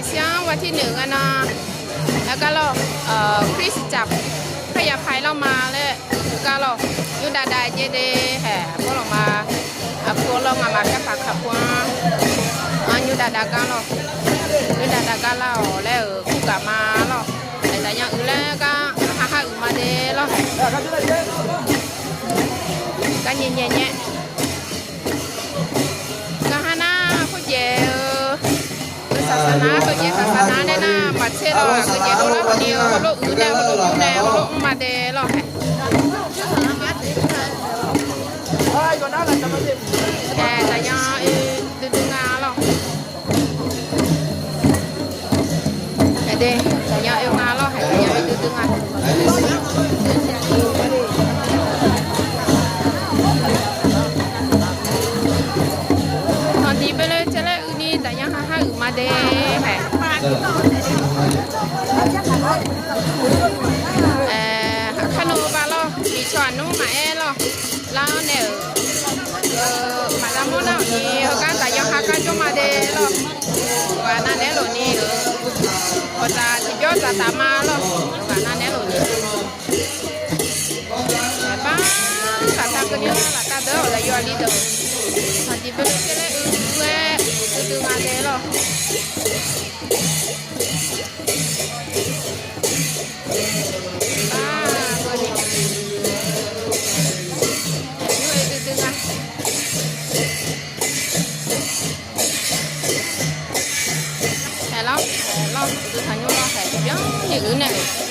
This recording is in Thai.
สิเสียงวันที่1นะแล้วก็เราคริสจับพยาภัยเรามาแล้วก็เราอยู่ดาเจเดแห่พวกเรามาพวกเรามาแค่ปากขับว่าอยู่ดากันเราอยู่ดากันเราแล้วคู่กับมาเราแต่ยังอื่นแล้วก็หาอื่นมาเดเราก็เย็นก็หาหน้าผู้เจศาสนาก็เจศาสนาแน่น่ะมาเชเราก็เจโดแล้วเดียวโลกอื่นแล้วโลกแนวโลกมาเดเราแต่ยังดึงงาเราแต่ยังเอางาเราให้ยังดึงงาตอนนี้ไปเลยจะเลยอื่นนี่แต่ยังหาอื่นมาเดให้ขนมบาเรามีช้อนนู้นมาเราแล้วเนี่ยมาดามเรานี่ก็แต่ยังหากันจงมาเดเราว่านั่นแหละเรานี่ก็จะสิยอดจะตามมาเราว่านั่นแหละเรานี่แต่ป้าก็ทำกันอยู่ละก็เด้อละยอลีเด้อตอนที่ไปเลยจะเลยดึงมาเดเราเราtừ thành nhau lo phải bien như thế này